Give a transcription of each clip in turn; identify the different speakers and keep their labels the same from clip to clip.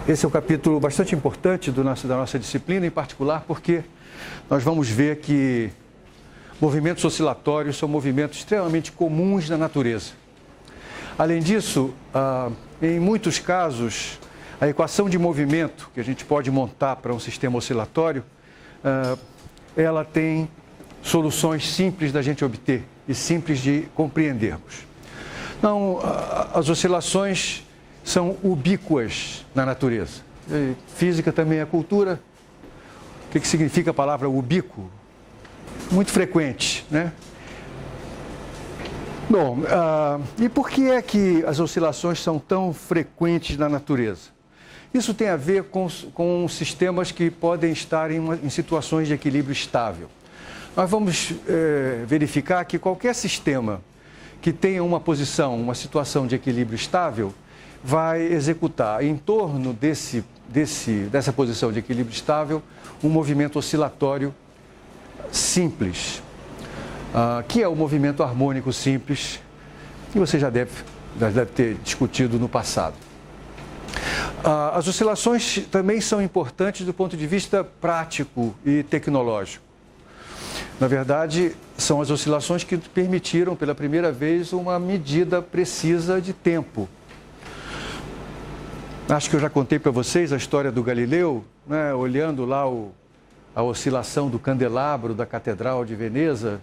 Speaker 1: Esse é um capítulo bastante importante da nossa disciplina, em particular porque nós vamos ver que movimentos oscilatórios são movimentos extremamente comuns na natureza. Além disso, em muitos casos, a equação de movimento que a gente pode montar para um sistema oscilatório, ela tem soluções simples da gente obter e simples de compreendermos. Então, as oscilações são ubíquas na natureza. Física também é cultura. O que significa a palavra ubíquo? Muito frequente, né? Bom, e por que é que as oscilações são tão frequentes na natureza? Isso tem a ver com sistemas que podem estar em situações de equilíbrio estável. Nós vamos verificar que qualquer sistema que tenha uma situação de equilíbrio estável, vai executar em torno dessa posição de equilíbrio estável um movimento oscilatório simples, que é o movimento harmônico simples, que você já deve ter discutido no passado. As oscilações também são importantes do ponto de vista prático e tecnológico. Na verdade, são as oscilações que permitiram pela primeira vez uma medida precisa de tempo. Acho que eu já contei para vocês a história do Galileu, né, olhando lá a oscilação do candelabro da Catedral de Veneza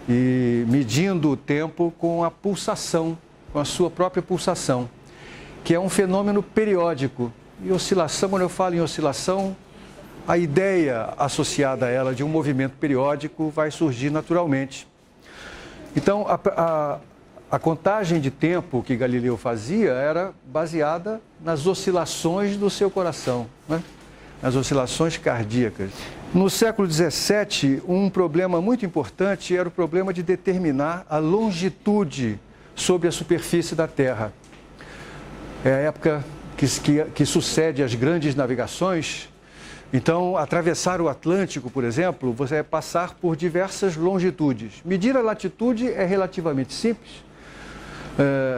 Speaker 1: e medindo o tempo com a pulsação, com a sua própria pulsação, que é um fenômeno periódico. E oscilação, quando eu falo em oscilação, a ideia associada a ela de um movimento periódico vai surgir naturalmente. Então, a contagem de tempo que Galileu fazia era baseada nas oscilações do seu coração, né? Nas oscilações cardíacas. No século XVII, um problema muito importante era o problema de determinar a longitude sobre a superfície da Terra. É a época que sucede às grandes navegações. Então, atravessar o Atlântico, por exemplo, você vai passar por diversas longitudes. Medir a latitude é relativamente simples.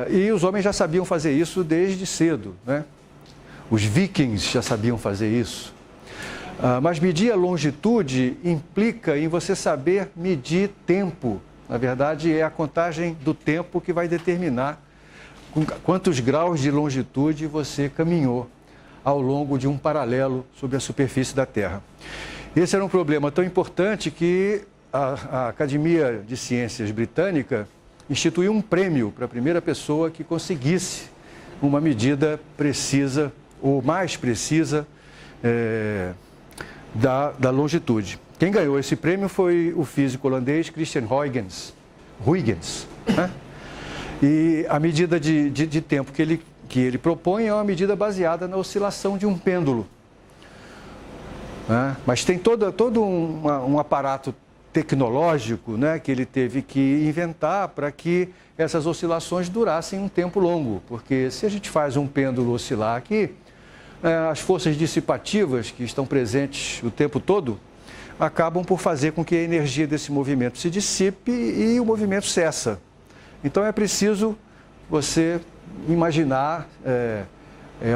Speaker 1: E os homens já sabiam fazer isso desde cedo, né? Os vikings já sabiam fazer isso. Mas medir a longitude implica em você saber medir tempo. Na verdade, é a contagem do tempo que vai determinar quantos graus de longitude você caminhou ao longo de um paralelo sobre a superfície da Terra. Esse era um problema tão importante que a Academia de Ciências Britânica instituiu um prêmio para a primeira pessoa que conseguisse uma medida precisa, ou mais precisa, da longitude. Quem ganhou esse prêmio foi o físico holandês Christian Huygens, né? E a medida de tempo que ele propõe é uma medida baseada na oscilação de um pêndulo, né? Mas tem todo um aparato tecnológico, né, que ele teve que inventar para que essas oscilações durassem um tempo longo, porque se a gente faz um pêndulo oscilar aqui, as forças dissipativas que estão presentes o tempo todo acabam por fazer com que a energia desse movimento se dissipe e o movimento cessa. Então é preciso você imaginar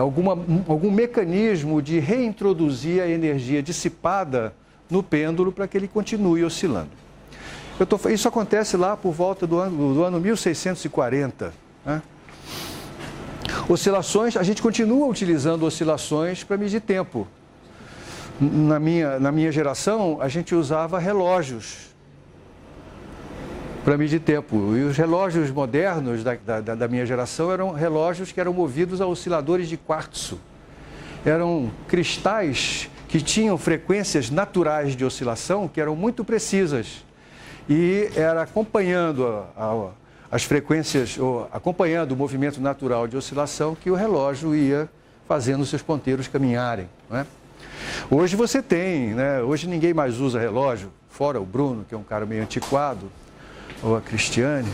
Speaker 1: algum mecanismo de reintroduzir a energia dissipada no pêndulo para que ele continue oscilando. Isso acontece lá por volta do ano 1640. Né? Oscilações, a gente continua utilizando oscilações para medir tempo. Na minha geração, a gente usava relógios para medir tempo. E os relógios modernos da minha geração eram relógios que eram movidos a osciladores de quartzo. Eram cristais que tinham frequências naturais de oscilação que eram muito precisas. E era acompanhando as frequências, ou acompanhando o movimento natural de oscilação que o relógio ia fazendo os seus ponteiros caminharem, né? Hoje você tem, né? Hoje ninguém mais usa relógio, fora o Bruno, que é um cara meio antiquado, ou a Cristiane.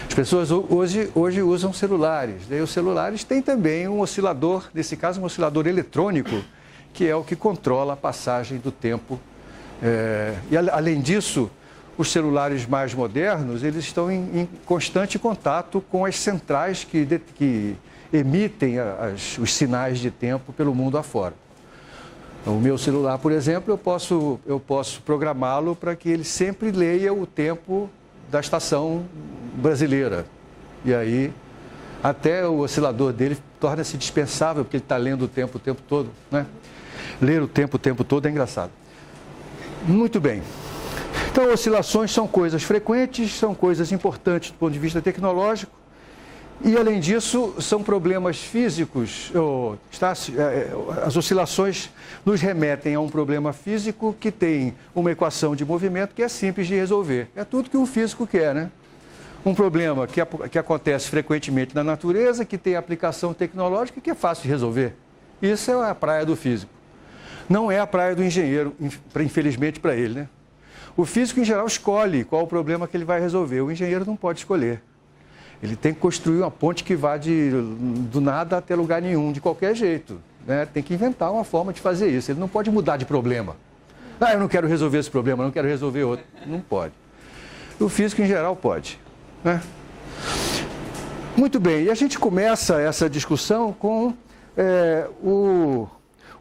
Speaker 1: As pessoas hoje usam celulares. Daí os celulares têm também um oscilador, nesse caso um oscilador eletrônico, que é o que controla a passagem do tempo. E além disso, os celulares mais modernos, eles estão em constante contato com as centrais que emitem os sinais de tempo pelo mundo afora. O meu celular, por exemplo, eu posso programá-lo para que ele sempre leia o tempo da estação brasileira. E aí, até o oscilador dele torna-se dispensável, porque ele está lendo o tempo todo, né? Ler o tempo todo é engraçado. Muito bem. Então, oscilações são coisas frequentes, são coisas importantes do ponto de vista tecnológico. E, além disso, são problemas físicos. As oscilações nos remetem a um problema físico que tem uma equação de movimento que é simples de resolver. É tudo que um físico quer, né? Um problema que acontece frequentemente na natureza, que tem aplicação tecnológica e que é fácil de resolver. Isso é a praia do físico. Não é a praia do engenheiro, infelizmente para ele, né? O físico, em geral, escolhe qual o problema que ele vai resolver. O engenheiro não pode escolher. Ele tem que construir uma ponte que vá do nada até lugar nenhum, de qualquer jeito, né? Tem que inventar uma forma de fazer isso. Ele não pode mudar de problema. Eu não quero resolver esse problema, não quero resolver outro. Não pode. O físico, em geral, pode, né? Muito bem, e a gente começa essa discussão com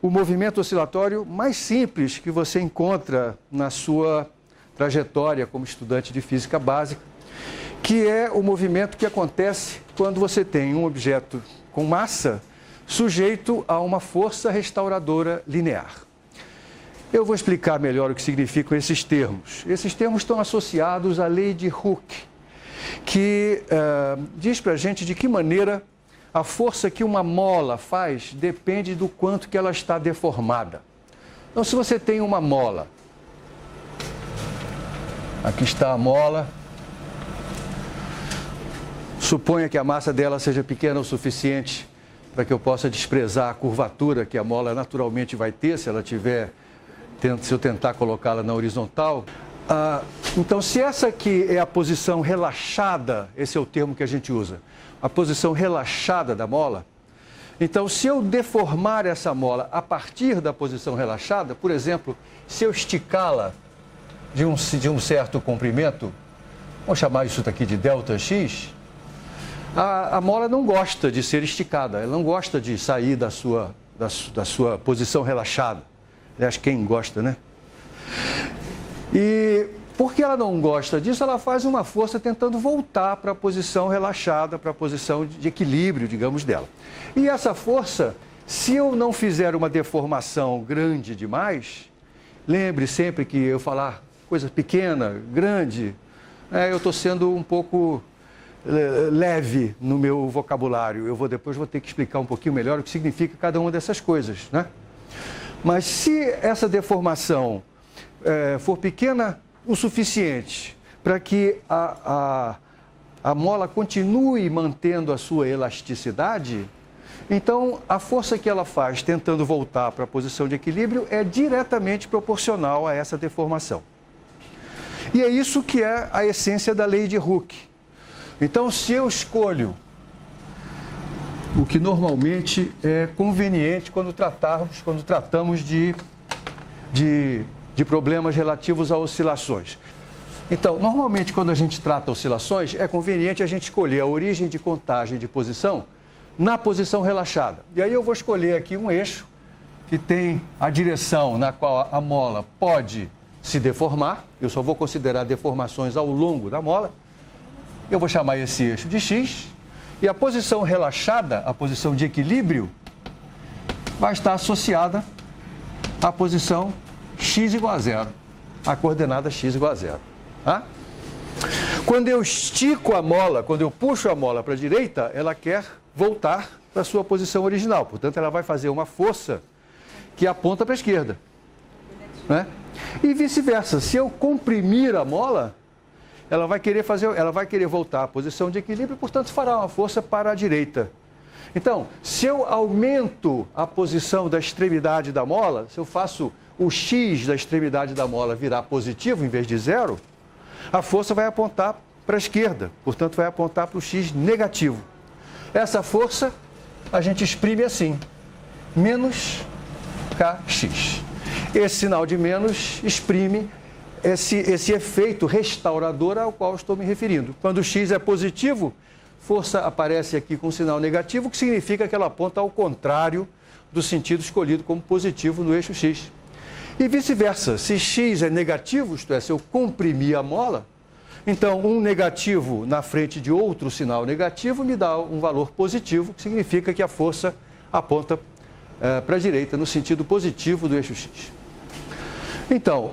Speaker 1: o movimento oscilatório mais simples que você encontra na sua trajetória como estudante de física básica, que é o movimento que acontece quando você tem um objeto com massa sujeito a uma força restauradora linear. Eu vou explicar melhor o que significam esses termos. Esses termos estão associados à lei de Hooke, que diz para a gente de que maneira a força que uma mola faz depende do quanto que ela está deformada. Então, se você tem uma mola, aqui está a mola, suponha que a massa dela seja pequena o suficiente para que eu possa desprezar a curvatura que a mola naturalmente vai ter se eu tentar colocá-la na horizontal. Então, se essa aqui é a posição relaxada, esse é o termo que a gente usa, a posição relaxada da mola, então, se eu deformar essa mola a partir da posição relaxada, por exemplo, se eu esticá-la de um certo comprimento, vamos chamar isso daqui de ΔX, a mola não gosta de ser esticada, ela não gosta de sair da sua posição relaxada. Aliás, quem gosta, né? E porque ela não gosta disso, ela faz uma força tentando voltar para a posição relaxada, para a posição de equilíbrio, digamos, dela. E essa força, se eu não fizer uma deformação grande demais, lembre sempre que eu falar coisa pequena, grande, eu estou sendo um pouco leve no meu vocabulário. Depois vou ter que explicar um pouquinho melhor o que significa cada uma dessas coisas, né? Mas se essa deformação for pequena o suficiente para que a mola continue mantendo a sua elasticidade, então a força que ela faz tentando voltar para a posição de equilíbrio é diretamente proporcional a essa deformação. E é isso que é a essência da lei de Hooke. Então, se eu escolho o que normalmente é conveniente quando tratamos de problemas relativos a oscilações. Então, normalmente, quando a gente trata oscilações, é conveniente a gente escolher a origem de contagem de posição na posição relaxada. E aí eu vou escolher aqui um eixo que tem a direção na qual a mola pode se deformar. Eu só vou considerar deformações ao longo da mola. Eu vou chamar esse eixo de X. E a posição relaxada, a posição de equilíbrio, vai estar associada à posição x igual a zero, a coordenada x igual a zero. Tá? Quando eu estico a mola, quando eu puxo a mola para a direita, ela quer voltar para a sua posição original. Portanto, ela vai fazer uma força que aponta para a esquerda, né? E vice-versa. Se eu comprimir a mola, ela vai querer voltar à posição de equilíbrio, portanto, fará uma força para a direita. Então, se eu aumento a posição da extremidade da mola, se eu faço o x da extremidade da mola virar positivo em vez de zero, a força vai apontar para a esquerda, portanto, vai apontar para o x negativo. Essa força a gente exprime assim, menos kx. Esse sinal de menos exprime esse efeito restaurador ao qual estou me referindo. Quando o x é positivo, força aparece aqui com sinal negativo, o que significa que ela aponta ao contrário do sentido escolhido como positivo no eixo X. E vice-versa, se X é negativo, isto é, se eu comprimir a mola, então um negativo na frente de outro sinal negativo me dá um valor positivo, que significa que a força aponta para a direita no sentido positivo do eixo X. Então,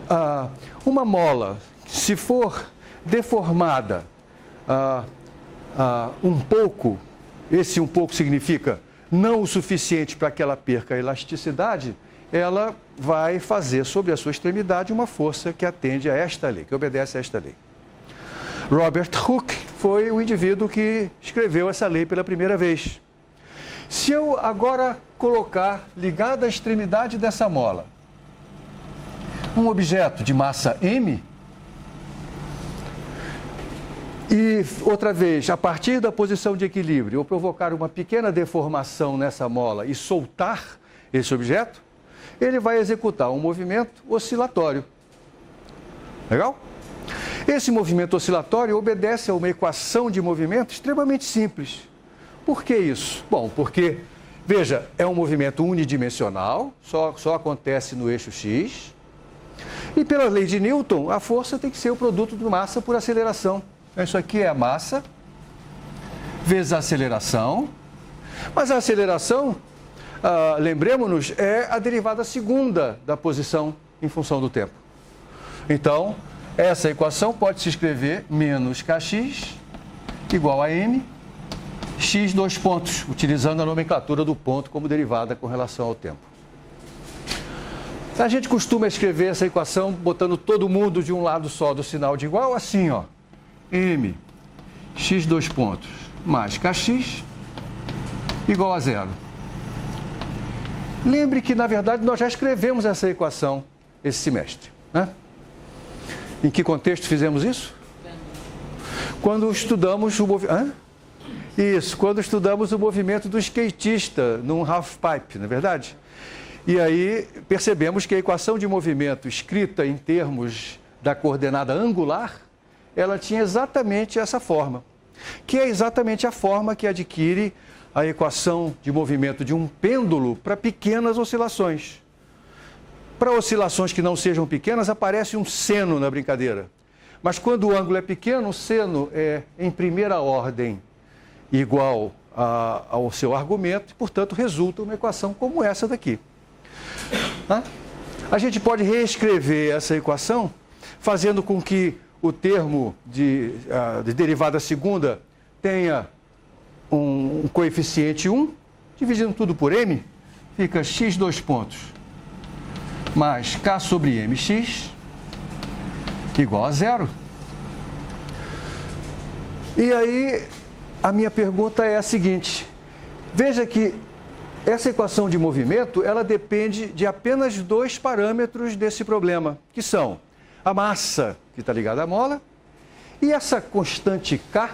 Speaker 1: uma mola, se for deformada um pouco, esse um pouco significa não o suficiente para que ela perca a elasticidade, ela vai fazer sobre a sua extremidade uma força que atende a esta lei, que obedece a esta lei. Robert Hooke foi o indivíduo que escreveu essa lei pela primeira vez. Se eu agora colocar ligado à extremidade dessa mola um objeto de massa m, e outra vez, a partir da posição de equilíbrio, eu provocar uma pequena deformação nessa mola e soltar esse objeto, ele vai executar um movimento oscilatório. Legal? Esse movimento oscilatório obedece a uma equação de movimento extremamente simples. Por que isso? Bom, porque, veja, é um movimento unidimensional, só acontece no eixo X, e pela lei de Newton, a força tem que ser o produto de massa por aceleração. Então, isso aqui é a massa vezes a aceleração, mas a aceleração, lembremos-nos, é a derivada segunda da posição em função do tempo. Então, essa equação pode se escrever menos kx igual a m, x dois pontos, utilizando a nomenclatura do ponto como derivada com relação ao tempo. A gente costuma escrever essa equação botando todo mundo de um lado só do sinal de igual, assim, ó. M, x dois pontos, mais kx igual a zero. Lembre que, na verdade, nós já escrevemos essa equação esse semestre, né? Em que contexto fizemos isso? Quando estudamos o movimento... Isso, quando estudamos o movimento do skatista num half-pipe, não é verdade? E aí percebemos que a equação de movimento escrita em termos da coordenada angular, ela tinha exatamente essa forma, que é exatamente a forma que adquire a equação de movimento de um pêndulo para pequenas oscilações. Para oscilações que não sejam pequenas, aparece um seno na brincadeira. Mas quando o ângulo é pequeno, o seno é em primeira ordem igual ao seu argumento, e, portanto, resulta uma equação como essa daqui. A gente pode reescrever essa equação fazendo com que o termo de derivada segunda tenha um coeficiente 1, dividindo tudo por m, fica x dois pontos mais k sobre mx igual a zero. E aí, a minha pergunta é a seguinte: veja que essa equação de movimento, ela depende de apenas dois parâmetros desse problema, que são a massa, que está ligada à mola, e essa constante K,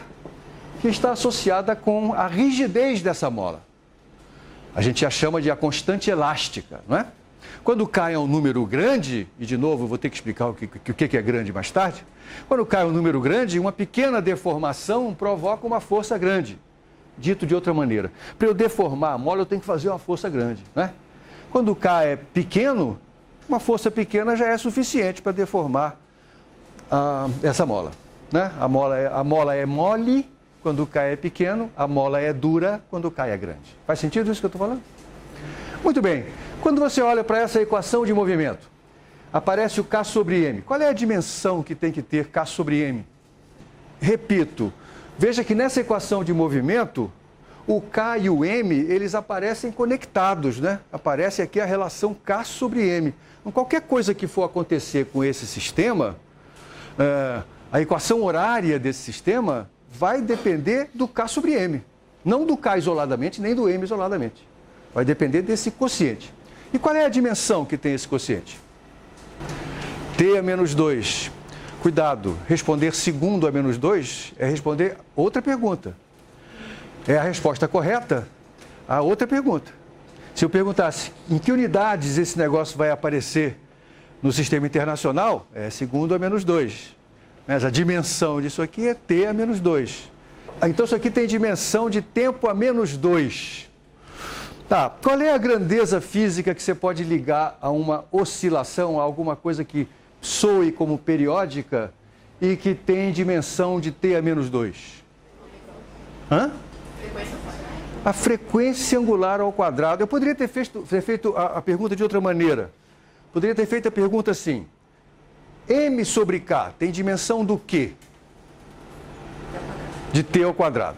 Speaker 1: que está associada com a rigidez dessa mola. A gente a chama de a constante elástica, não é? Quando K é um número grande, e de novo eu vou ter que explicar o que é grande mais tarde, quando K é um número grande, uma pequena deformação provoca uma força grande. Dito de outra maneira, para eu deformar a mola, eu tenho que fazer uma força grande, né? Quando K é pequeno, uma força pequena já é suficiente para deformar essa mola, né? A mola é mole quando o K é pequeno, a mola é dura quando o K é grande. Faz sentido isso que eu estou falando? Muito bem. Quando você olha para essa equação de movimento, aparece o K sobre M. Qual é a dimensão que tem que ter K sobre M? Repito. Veja que nessa equação de movimento, o K e o M, eles aparecem conectados, né? Aparece aqui a relação K sobre M. Então, qualquer coisa que for acontecer com esse sistema, a equação horária desse sistema vai depender do K sobre M. Não do K isoladamente, nem do M isoladamente. Vai depender desse quociente. E qual é a dimensão que tem esse quociente? T a menos 2. Cuidado, responder segundo a menos 2 é responder outra pergunta. É a resposta correta a outra pergunta. Se eu perguntasse em que unidades esse negócio vai aparecer no sistema internacional, é segundo a menos 2. Mas a dimensão disso aqui é T a menos 2. Então isso aqui tem dimensão de tempo a menos 2. Tá, qual é a grandeza física que você pode ligar a uma oscilação, a alguma coisa que soe como periódica e que tem dimensão de t a menos 2? Hã? A frequência angular ao quadrado. Eu poderia ter feito a pergunta de outra maneira. Poderia ter feito a pergunta assim: m sobre k tem dimensão do quê? De t ao quadrado.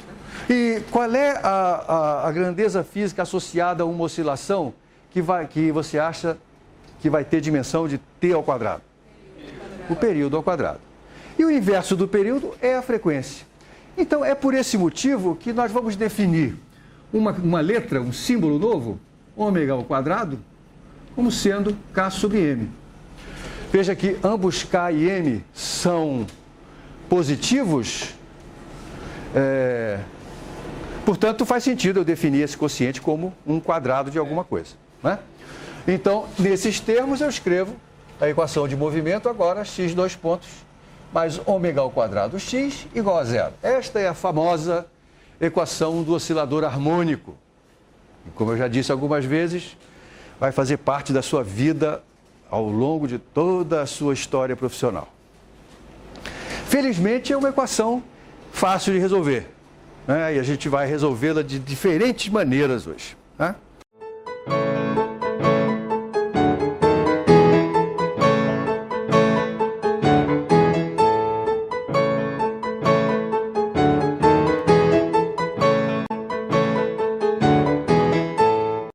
Speaker 1: E qual é a grandeza física associada a uma oscilação que você acha que vai ter dimensão de t ao quadrado? O período ao quadrado. E o inverso do período é a frequência. Então, é por esse motivo que nós vamos definir uma letra, um símbolo novo, ômega ao quadrado, como sendo k sobre m. Veja que ambos k e m são positivos. Portanto, faz sentido eu definir esse quociente como um quadrado de alguma coisa, né? Então, nesses termos, eu escrevo a equação de movimento agora, x dois pontos, mais ômega ao quadrado x igual a zero. Esta é a famosa equação do oscilador harmônico. E, como eu já disse algumas vezes, vai fazer parte da sua vida ao longo de toda a sua história profissional. Felizmente, é uma equação fácil de resolver, né? E a gente vai resolvê-la de diferentes maneiras hoje, né?